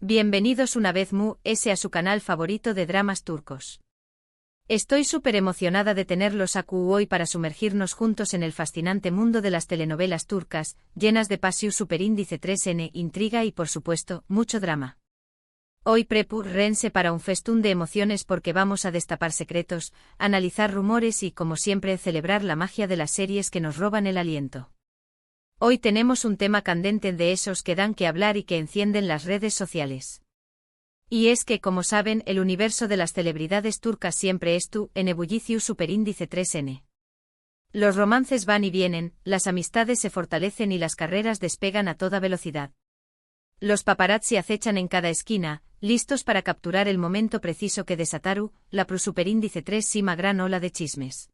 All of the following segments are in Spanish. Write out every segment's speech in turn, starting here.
Bienvenidos una vez a su canal favorito de dramas turcos. Estoy súper emocionada de tenerlos hoy para sumergirnos juntos en el fascinante mundo de las telenovelas turcas, llenas de pasión, superíndice 3N, intriga y por supuesto, mucho drama. Hoy prepárense para un festún de emociones porque vamos a destapar secretos, analizar rumores y, como siempre, celebrar la magia de las series que nos roban el aliento. Hoy tenemos un tema candente de esos que dan que hablar y que encienden las redes sociales. Y es que, como saben, el universo de las celebridades turcas siempre en ebullicio superíndice 3N. Los romances van y vienen, las amistades se fortalecen y las carreras despegan a toda velocidad. Los paparazzi acechan en cada esquina, listos para capturar el momento preciso que desataru, la superíndice 3 sima gran ola de chismes.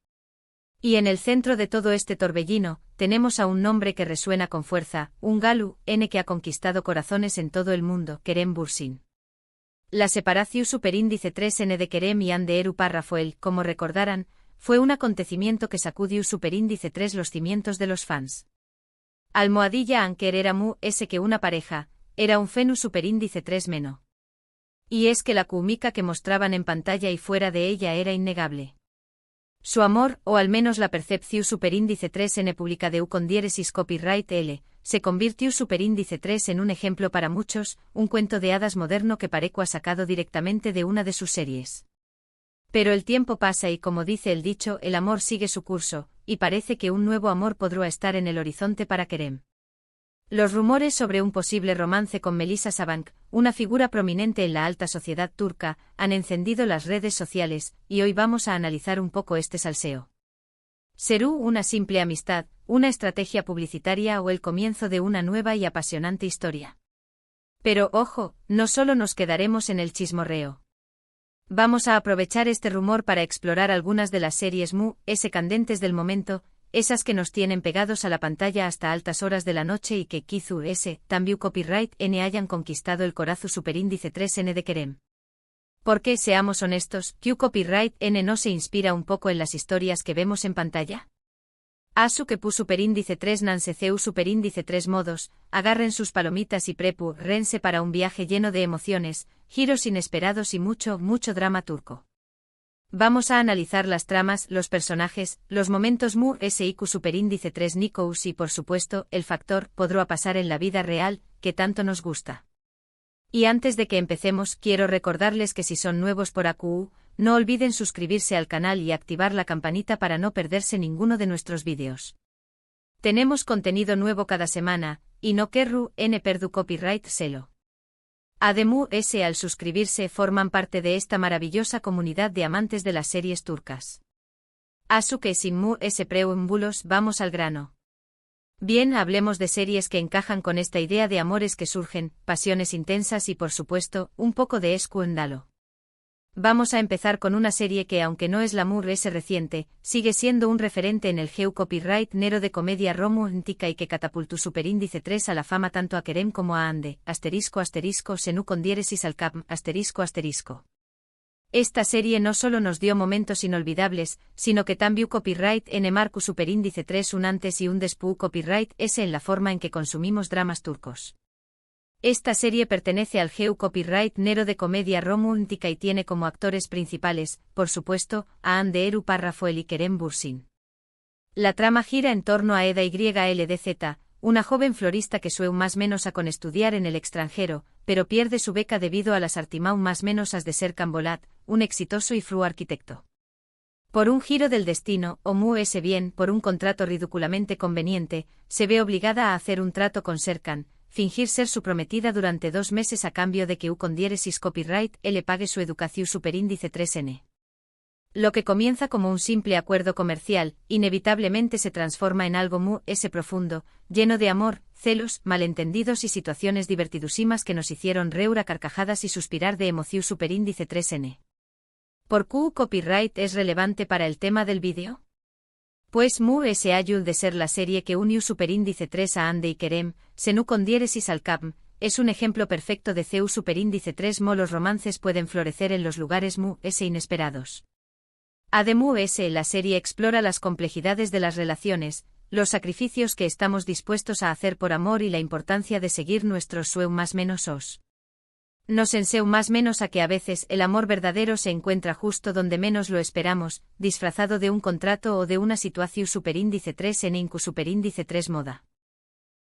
Y en el centro de todo este torbellino, tenemos a un nombre que resuena con fuerza, un galu, que ha conquistado corazones en todo el mundo, Kerem Bürsin. La separación superíndice 3N de Kerem y Hande Eru Rafael, como recordarán, fue un acontecimiento que sacudió superíndice 3 los cimientos de los fans. Almohadilla Anker era que una pareja, era un fenu superíndice 3 meno. Y es que la química que mostraban en pantalla y fuera de ella era innegable. Su amor, o al menos la percepción superíndice 3N pública de con diéresis copyright L, se convirtió superíndice 3 en un ejemplo para muchos, un cuento de hadas moderno que Pareco ha sacado directamente de una de sus series. Pero el tiempo pasa y, como dice el dicho, el amor sigue su curso, y parece que un nuevo amor podrá estar en el horizonte para Kerem. Los rumores sobre un posible romance con Melisa Sabank, una figura prominente en la alta sociedad turca, han encendido las redes sociales, y hoy vamos a analizar un poco este salseo. ¿Será una simple amistad, una estrategia publicitaria o el comienzo de una nueva y apasionante historia? Pero ojo, no solo nos quedaremos en el chismorreo. Vamos a aprovechar este rumor para explorar algunas de las series candentes del momento, esas que nos tienen pegados a la pantalla hasta altas horas de la noche y que también copyright N hayan conquistado el corazón superíndice 3N de Kerem. Porque, seamos honestos, copyright N no se inspira un poco en las historias que vemos en pantalla. Asu que superíndice 3 nanseceu superíndice 3 modos, agarren sus palomitas y rense para un viaje lleno de emociones, giros inesperados y mucho drama turco. Vamos a analizar las tramas, los personajes, los momentos siq superíndice 3 Nikous y por supuesto, el factor podrá pasar en la vida real, que tanto nos gusta. Y antes de que empecemos, quiero recordarles que si son nuevos por AQU, no olviden suscribirse al canal y activar la campanita para no perderse ninguno de nuestros vídeos. Tenemos contenido nuevo cada semana, y no querru perdu copyright selo. Además, al suscribirse forman parte de esta maravillosa comunidad de amantes de las series turcas. Asu que sin preámbulos vamos al grano. Bien, hablemos de series que encajan con esta idea de amores que surgen, pasiones intensas y por supuesto, un poco de escándalo. Vamos a empezar con una serie que, aunque no es la reciente, sigue siendo un referente en el copyright nero de comedia romántica y que catapultó superíndice 3 a la fama tanto a Kerem como a Hande, senu con diéresis al cap, ***. Esta serie no solo nos dio momentos inolvidables, sino que también copyright N marcó superíndice 3 un antes y un después copyright S en la forma en que consumimos dramas turcos. Esta serie pertenece al copyright nero de comedia romántica y tiene como actores principales, por supuesto, a Hande Eru Rafael y Kerem Bürsin. La trama gira en torno a Eda YLDZ, una joven florista que suele más menos a con estudiar en el extranjero, pero pierde su beca debido a las artimañas más menos as de ser Cambolat, un exitoso y fru arquitecto. Por un giro del destino, o bien por un contrato ridículamente conveniente, se ve obligada a hacer un trato con Serkan, fingir ser su prometida durante 2 meses a cambio de que con diéresis copyright le pague su educación superíndice 3N. Lo que comienza como un simple acuerdo comercial, inevitablemente se transforma en algo profundo, lleno de amor, celos, malentendidos y situaciones divertidísimas que nos hicieron reír a carcajadas y suspirar de emoción superíndice 3N. ¿Por qué copyright es relevante para el tema del vídeo? Pues ayul de ser la serie que unió superíndice 3 a Hande y Kerem, senu con diéresis al cap, es un ejemplo perfecto de superíndice 3 los romances pueden florecer en los lugares inesperados. Además, la serie explora las complejidades de las relaciones, los sacrificios que estamos dispuestos a hacer por amor y la importancia de seguir nuestros sueños más menos os. Nos enseña más menos a que a veces el amor verdadero se encuentra justo donde menos lo esperamos, disfrazado de un contrato o de una situación superíndice 3 en incu superíndice 3 moda.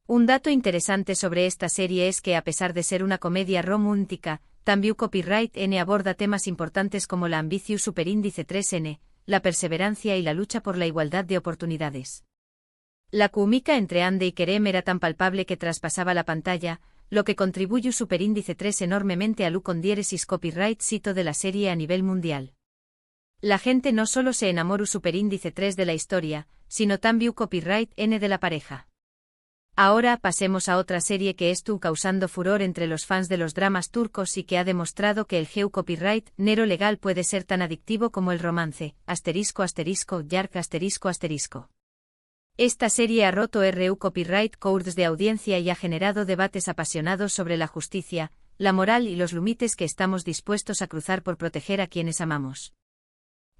Un dato interesante sobre esta serie es que a pesar de ser una comedia romántica, también Copyright N aborda temas importantes como la ambición superíndice 3N, la perseverancia y la lucha por la igualdad de oportunidades. La química entre Ande y Kerem era tan palpable que traspasaba la pantalla, lo que contribuye superíndice 3 enormemente a con diéresis copyright cito de la serie a nivel mundial. La gente no solo se enamoró superíndice 3 de la historia, sino también copyright N de la pareja. Ahora pasemos a otra serie que estuvo causando furor entre los fans de los dramas turcos y que ha demostrado que el geo copyright nero legal puede ser tan adictivo como el romance, ***Yark ***. Esta serie ha roto RU copyright codes de audiencia y ha generado debates apasionados sobre la justicia, la moral y los límites que estamos dispuestos a cruzar por proteger a quienes amamos.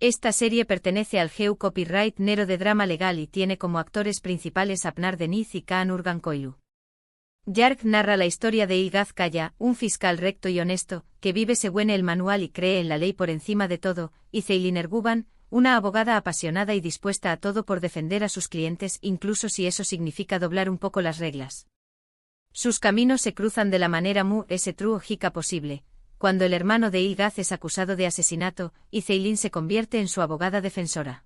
Esta serie pertenece al geo copyright nero de drama legal y tiene como actores principales a Pınar Deniz y Kaan Urgankoğlu. Yark narra la historia de Ilgaz Kaya, un fiscal recto y honesto, que vive según el manual y cree en la ley por encima de todo, y Ceylin Erguvan, una abogada apasionada y dispuesta a todo por defender a sus clientes, incluso si eso significa doblar un poco las reglas. Sus caminos se cruzan de la manera true posible, cuando el hermano de Ilgaz es acusado de asesinato, y Ceylin se convierte en su abogada defensora.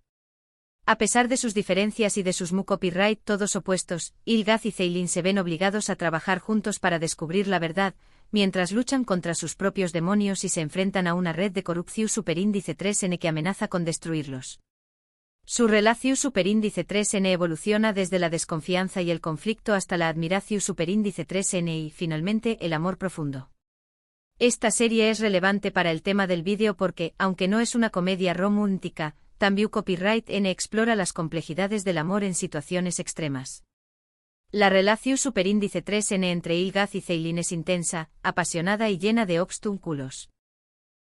A pesar de sus diferencias y de sus copyright todos opuestos, Ilgaz y Ceylin se ven obligados a trabajar juntos para descubrir la verdad, mientras luchan contra sus propios demonios y se enfrentan a una red de corrupción superíndice 3N que amenaza con destruirlos. Su relación superíndice 3N evoluciona desde la desconfianza y el conflicto hasta la admiración superíndice 3N y, finalmente, el amor profundo. Esta serie es relevante para el tema del vídeo porque, aunque no es una comedia romántica, también Copyright N explora las complejidades del amor en situaciones extremas. La relación superíndice 3N entre Ilgaz y Ceylin es intensa, apasionada y llena de obstáculos.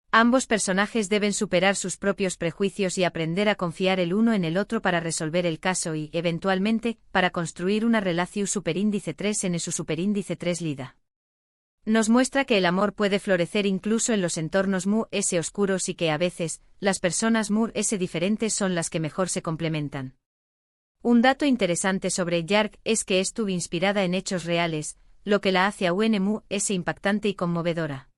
Ambos personajes deben superar sus propios prejuicios y aprender a confiar el uno en el otro para resolver el caso y, eventualmente, para construir una relación superíndice 3N su superíndice 3 lida. Nos muestra que el amor puede florecer incluso en los entornos oscuros y que a veces, las personas diferentes son las que mejor se complementan. Un dato interesante sobre Yark es que estuvo inspirada en hechos reales, lo que la hace aún impactante y conmovedora.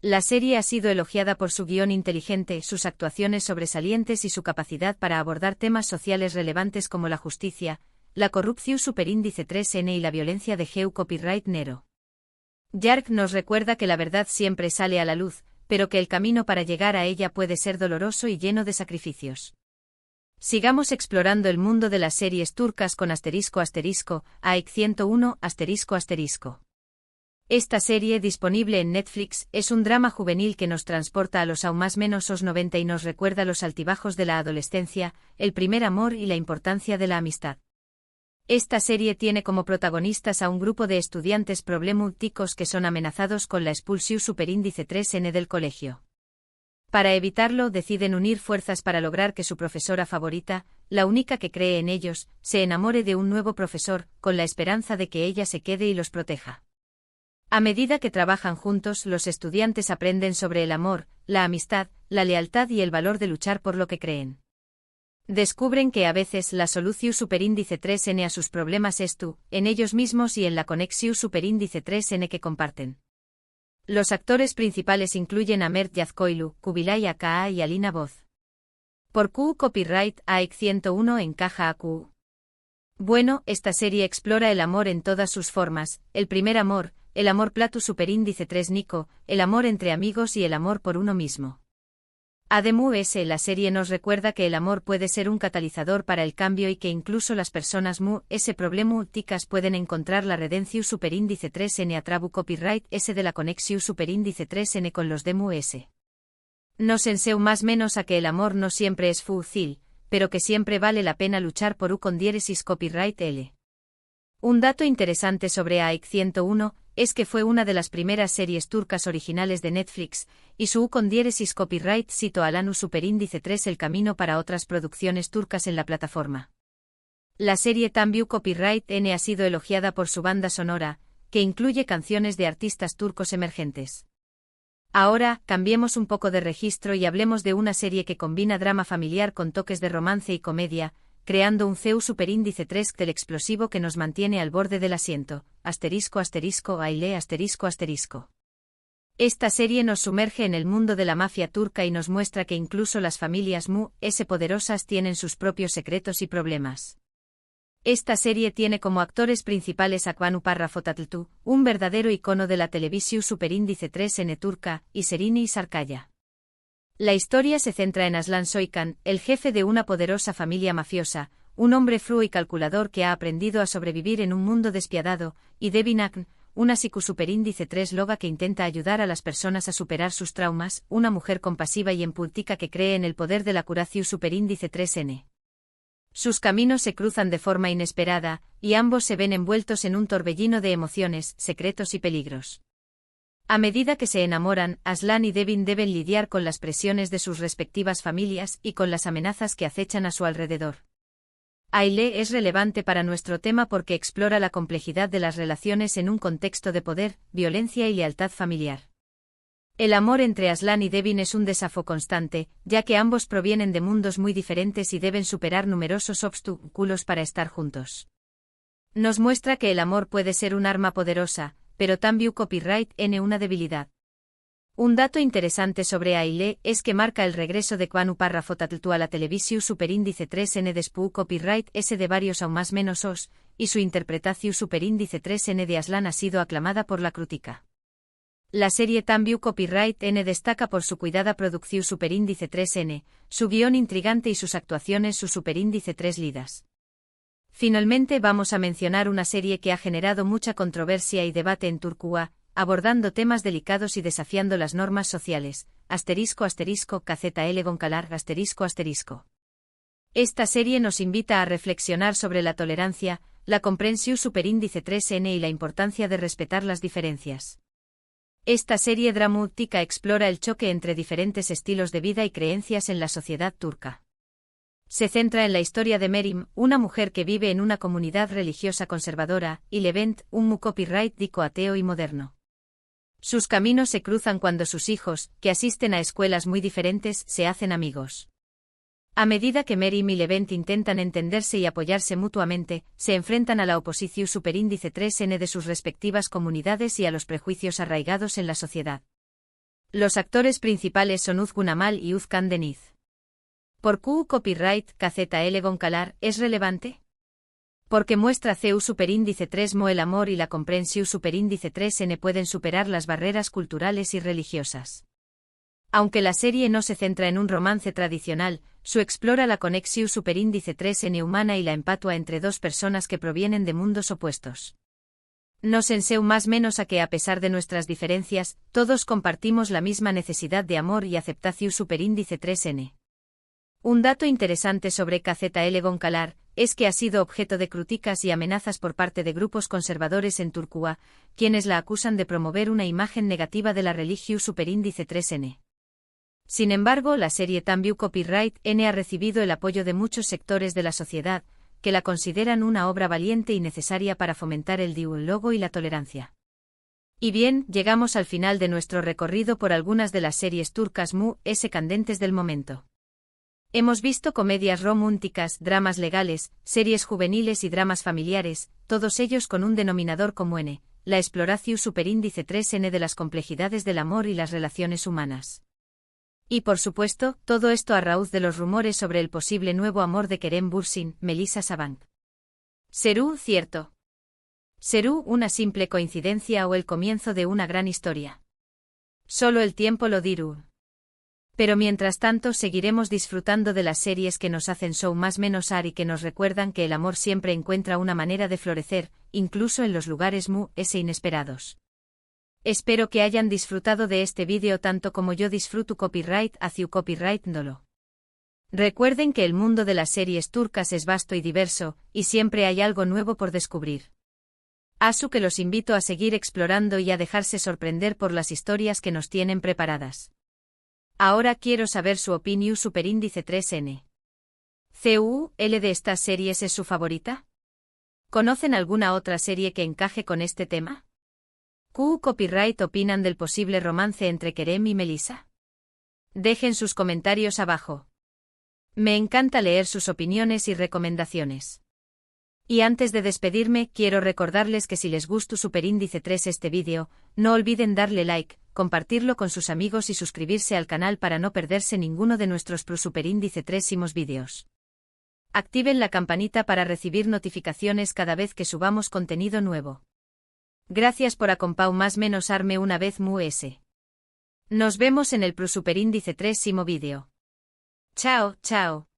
La serie ha sido elogiada por su guión inteligente, sus actuaciones sobresalientes y su capacidad para abordar temas sociales relevantes como la justicia, la corrupción superíndice 3N y la violencia de geo copyright nero. Yark nos recuerda que la verdad siempre sale a la luz, pero que el camino para llegar a ella puede ser doloroso y lleno de sacrificios. Sigamos explorando el mundo de las series turcas con AIK 101 Esta serie, disponible en Netflix, es un drama juvenil que nos transporta a los aún más menos 90 y nos recuerda los altibajos de la adolescencia, el primer amor y la importancia de la amistad. Esta serie tiene como protagonistas a un grupo de estudiantes problemáticos que son amenazados con la expulsión superíndice 3N del colegio. Para evitarlo, deciden unir fuerzas para lograr que su profesora favorita, la única que cree en ellos, se enamore de un nuevo profesor, con la esperanza de que ella se quede y los proteja. A medida que trabajan juntos, los estudiantes aprenden sobre el amor, la amistad, la lealtad y el valor de luchar por lo que creen. Descubren que a veces la solución superíndice 3N a sus problemas es en ellos mismos y en la conexión superíndice 3N que comparten. Los actores principales incluyen a Mert Yazkoğlu, Kubilay Aka y Alina Boz. Por Q Copyright AIK 101 encaja a Q. Bueno, esta serie explora el amor en todas sus formas, el primer amor, el amor platu superíndice 3 Nico, el amor entre amigos y el amor por uno mismo. Además, la serie nos recuerda que el amor puede ser un catalizador para el cambio y que incluso las personas problemáticas pueden encontrar la redención superíndice 3N a trabu copyright S de la conexión superíndice 3N con los DMUS. Nos enseña más menos a que el amor no siempre es fácil, pero que siempre vale la pena luchar por con diéresis copyright L. Un dato interesante sobre AIK 101 es que fue una de las primeras series turcas originales de Netflix, y su con diéresis copyright cito Alanu superíndice 3 el camino para otras producciones turcas en la plataforma. La serie también copyright N ha sido elogiada por su banda sonora, que incluye canciones de artistas turcos emergentes. Ahora, cambiemos un poco de registro y hablemos de una serie que combina drama familiar con toques de romance y comedia, creando un CEU superíndice 3 del explosivo que nos mantiene al borde del asiento, **Ailé **. Esta serie nos sumerge en el mundo de la mafia turca y nos muestra que incluso las familias poderosas tienen sus propios secretos y problemas. Esta serie tiene como actores principales a Akbanuparra Fotatlı, un verdadero icono de la televisión superíndice 3N turca, y Serini Sarkaya. La historia se centra en Aslan Soykan, el jefe de una poderosa familia mafiosa, un hombre frío y calculador que ha aprendido a sobrevivir en un mundo despiadado, y Devin Akn, una psico superíndice 3 loga que intenta ayudar a las personas a superar sus traumas, una mujer compasiva y empática que cree en el poder de la curación superíndice 3N. Sus caminos se cruzan de forma inesperada, y ambos se ven envueltos en un torbellino de emociones, secretos y peligros. A medida que se enamoran, Aslan y Devin deben lidiar con las presiones de sus respectivas familias y con las amenazas que acechan a su alrededor. Ailé es relevante para nuestro tema porque explora la complejidad de las relaciones en un contexto de poder, violencia y lealtad familiar. El amor entre Aslan y Devin es un desafío constante, ya que ambos provienen de mundos muy diferentes y deben superar numerosos obstáculos para estar juntos. Nos muestra que el amor puede ser un arma poderosa, pero también copyright tiene una debilidad. Un dato interesante sobre Ailé es que marca el regreso de Akbanuparra Fotatlı a la televisión superíndice 3N después copyright S de varios aún más menos os, y su interpretación superíndice 3N de Aslan ha sido aclamada por la crítica. La serie también copyright N destaca por su cuidada producción superíndice 3N, su guión intrigante y sus actuaciones su superíndice 3 lidas. Finalmente vamos a mencionar una serie que ha generado mucha controversia y debate en Turquía, abordando temas delicados y desafiando las normas sociales, **KZ Goncalar **. Esta serie nos invita a reflexionar sobre la tolerancia, la comprensión superíndice 3N y la importancia de respetar las diferencias. Esta serie dramática explora el choque entre diferentes estilos de vida y creencias en la sociedad turca. Se centra en la historia de Merim, una mujer que vive en una comunidad religiosa conservadora, y Levent, un copyright dico ateo y moderno. Sus caminos se cruzan cuando sus hijos, que asisten a escuelas muy diferentes, se hacen amigos. A medida que Merim y Levent intentan entenderse y apoyarse mutuamente, se enfrentan a la oposición superíndice 3N de sus respectivas comunidades y a los prejuicios arraigados en la sociedad. Los actores principales son Uzgun Amal y Uzkan Deniz. ¿Por qué copyright KZ Goncalar es relevante? Porque muestra CEU superíndice 3 el amor y la comprensión superíndice 3N pueden superar las barreras culturales y religiosas. Aunque la serie no se centra en un romance tradicional, su explora la conexión superíndice 3N humana y la empatua entre dos personas que provienen de mundos opuestos. Nos enseña más menos a que a pesar de nuestras diferencias, todos compartimos la misma necesidad de amor y aceptación superíndice 3N. Un dato interesante sobre KZ Goncalar es que ha sido objeto de críticas y amenazas por parte de grupos conservadores en Turquía, quienes la acusan de promover una imagen negativa de la religión superíndice 3N. Sin embargo, la serie también copyright N ha recibido el apoyo de muchos sectores de la sociedad, que la consideran una obra valiente y necesaria para fomentar el diálogo y la tolerancia. Y bien, llegamos al final de nuestro recorrido por algunas de las series turcas candentes del momento. Hemos visto comedias románticas, dramas legales, series juveniles y dramas familiares, todos ellos con un denominador común, la exploración superíndice 3N de las complejidades del amor y las relaciones humanas. Y por supuesto, todo esto a raíz de los rumores sobre el posible nuevo amor de Kerem Bürsin, Melisa Sabank. ¿Será cierto? ¿Será una simple coincidencia o el comienzo de una gran historia? Solo el tiempo lo dirá. Pero mientras tanto seguiremos disfrutando de las series que nos hacen show más menos ar y que nos recuerdan que el amor siempre encuentra una manera de florecer, incluso en los lugares inesperados. Espero que hayan disfrutado de este vídeo tanto como yo disfruto copyright hacia copyright dolo. Recuerden que el mundo de las series turcas es vasto y diverso, y siempre hay algo nuevo por descubrir. Así que los invito a seguir explorando y a dejarse sorprender por las historias que nos tienen preparadas. Ahora quiero saber su opinión superíndice 3N. ¿CUL de estas series es su favorita? ¿Conocen alguna otra serie que encaje con este tema? ¿Q Copyright opinan del posible romance entre Kerem y Melissa? Dejen sus comentarios abajo. Me encanta leer sus opiniones y recomendaciones. Y antes de despedirme, quiero recordarles que si les gustó Superíndice 3 este vídeo, no olviden darle like, compartirlo con sus amigos y suscribirse al canal para no perderse ninguno de nuestros Superíndice 3 vídeos. Activen la campanita para recibir notificaciones cada vez que subamos contenido nuevo. Gracias por acompañarme una vez más. Nos vemos en el Superíndice 3 vídeo. Chao, chao.